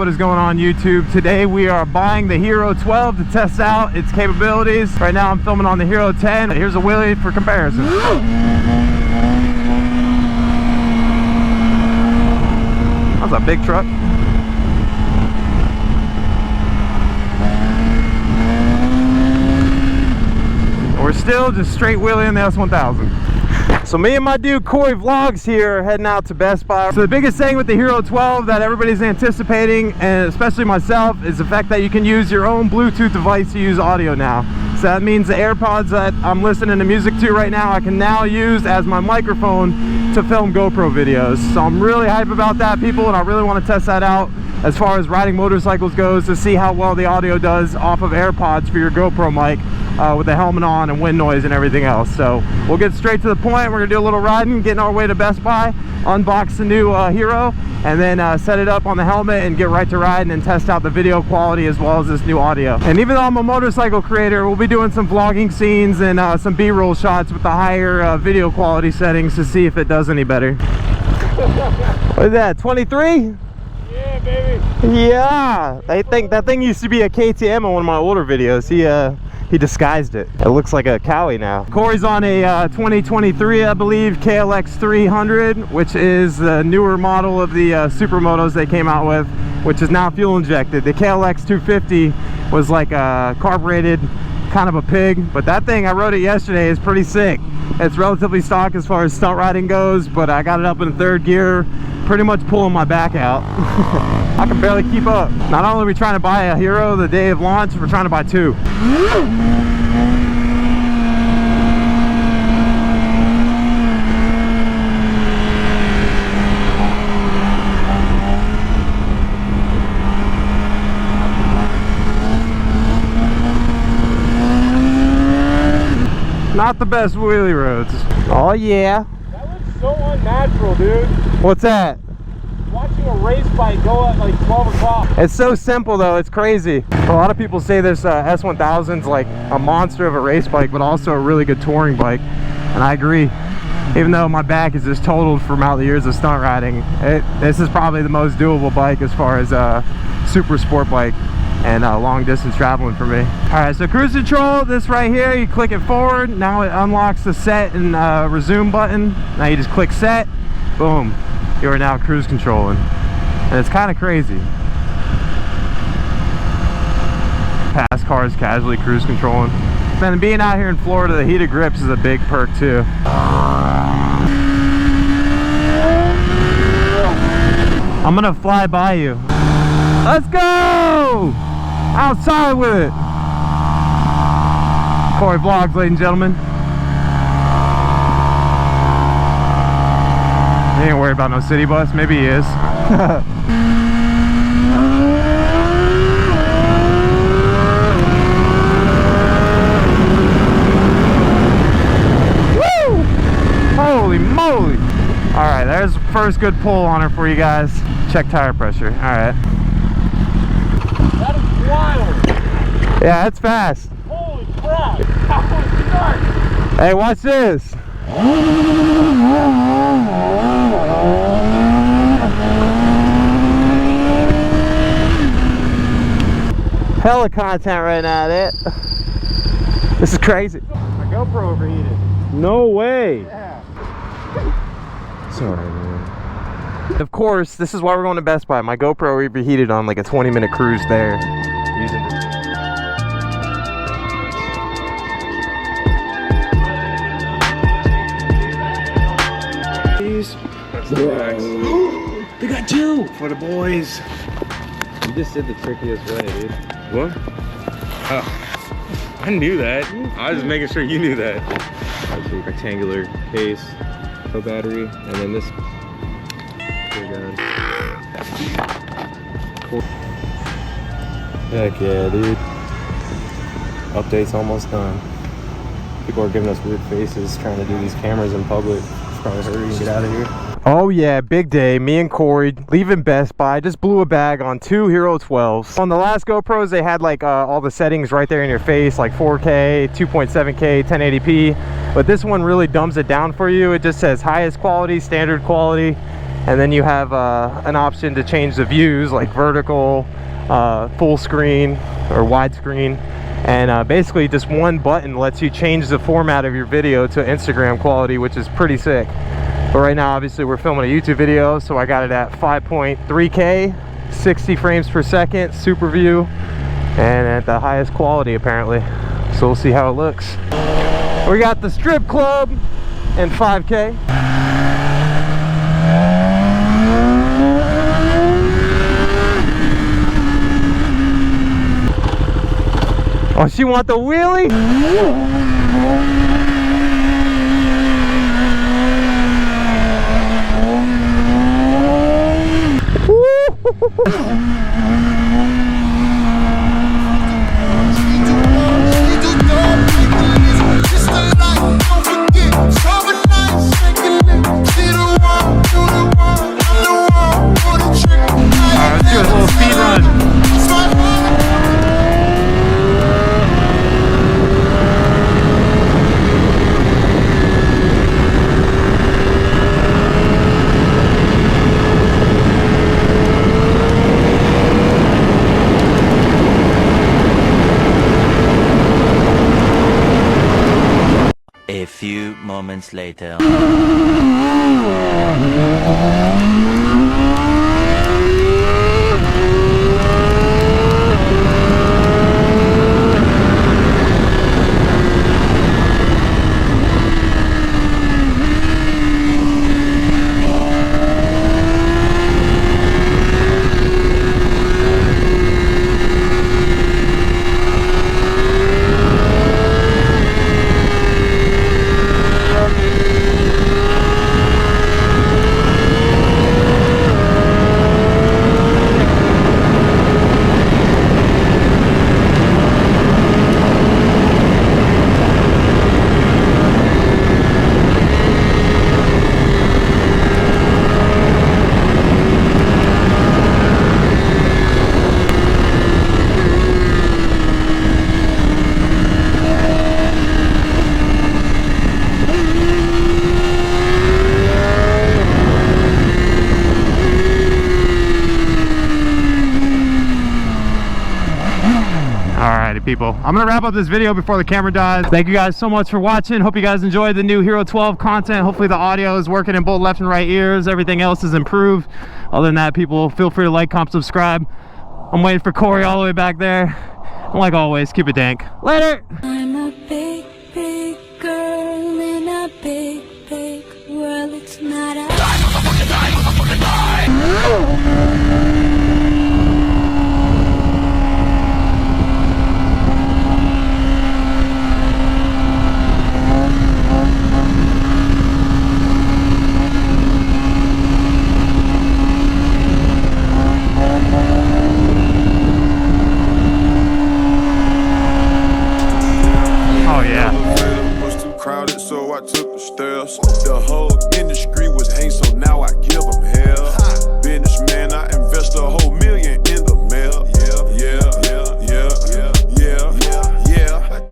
what is going on YouTube? Today we are buying the Hero 12 to test out its capabilities. Right now I'm filming on the Hero 10. Here's a wheelie for comparison. That's a big truck. We're still just straight wheeling the S1000. So me and my dude Corey Vlogs here are heading out to Best Buy. So the biggest thing with the Hero 12 that everybody's anticipating, and especially myself, is the fact that you can use your own Bluetooth device to use audio now. So that means the AirPods that I'm listening to music to right now, I can now use as my microphone to film GoPro videos. So I'm really hype about that, people, and I really want to test that out as far as riding motorcycles goes, to see how well the audio does off of AirPods for your GoPro mic with the helmet on and wind noise and everything else. So we'll get straight to the point. We're gonna do a little riding, getting our way to Best Buy, unbox the new Hero, and then set it up on the helmet and get right to riding and test out the video quality as well as this new audio. And even though I'm a motorcycle creator, we'll be doing some vlogging scenes and some B-roll shots with the higher video quality settings to see if it does any better. What is that, 23? Yeah, baby. Yeah, I think that thing used to be a KTM in one of my older videos. He disguised it. It looks like a Cowie now. Corey's on a 2023, I believe, KLX 300, which is the newer model of the Supermotos they came out with, which is now fuel injected. The KLX 250 was like a carbureted, kind of a pig, but that thing, I rode it yesterday, is pretty sick. It's relatively stock as far as stunt riding goes, but I got it up in third gear, pretty much pulling my back out. I can barely keep up. Not only are we trying to buy a Hero the day of launch, we're trying to buy two. Not the best wheelie roads. Oh yeah. That looks so unnatural, dude. What's that? Watching a race bike go at like 12 o'clock. It's so simple though, it's crazy. A lot of people say this S1000's like a monster of a race bike, but also a really good touring bike. And I agree. Even though my back is just totaled from all the years of stunt riding, this is probably the most doable bike as far as a super sport bike and long distance traveling for me. All right, so cruise control, this right here, you click it forward. Now it unlocks the set and resume button. Now you just click set, boom. You are now cruise controlling. And it's kind of crazy. Pass cars casually cruise controlling. And being out here in Florida, the heated grips is a big perk too. I'm gonna fly by you. Let's go! Outside with it. Corey Vlogs, ladies and gentlemen. He ain't worried about no city bus. Maybe he is. Woo! Holy moly! All right, there's the first good pull on her for you guys. Check tire pressure. All right. That is wild. Yeah, it's fast. Holy crap. That was nuts. Hey, watch this. Hella content right now, that. This is crazy. My GoPro overheated. No way. Yeah. Sorry, man. Of course, this is why we're going to Best Buy. My GoPro overheated on like a 20-minute cruise there. Using it. They got two for the boys. You just did the trickiest way, dude. What? Oh, I knew that. I was just making sure you knew that. Actually, rectangular case, no battery, and then this. Cool. Heck yeah, dude. Update's almost done. People are giving us weird faces trying to do these cameras in public. Just trying to hurry and get out of here. Oh yeah, big day. Me and Corey leaving Best Buy. Just blew a bag on two Hero 12s. On the last GoPros, they had like all the settings right there in your face, like 4K, 2.7K, 1080p. But this one really dumbs it down for you. It just says highest quality, standard quality, And then you have an option to change the views, like vertical, full screen, or widescreen. And basically just one button lets you change the format of your video to Instagram quality, which is pretty sick. But right now, obviously, we're filming a YouTube video, so I got it at 5.3K, 60 frames per second, super view, and at the highest quality apparently. So we'll see how it looks. We got the strip club in 5K. Oh, she want the wheelie? Let's do a little speed run. A few moments later. Alrighty people, I'm gonna wrap up this video before the camera dies. Thank you guys so much for watching. Hope you guys enjoyed the new Hero 12 content. Hopefully the audio is working in both left and right ears. Everything else is improved. Other than that, people, feel free to like, comment, subscribe. I'm waiting for Corey all the way back there. And like always, keep it dank. Later! I'm a big, big girl in a big, big world. It's not a... Oh yeah. Was too crowded, so I took the stairs. The whole industry was hate, so now I give them hell. Businessman, I invest a whole million in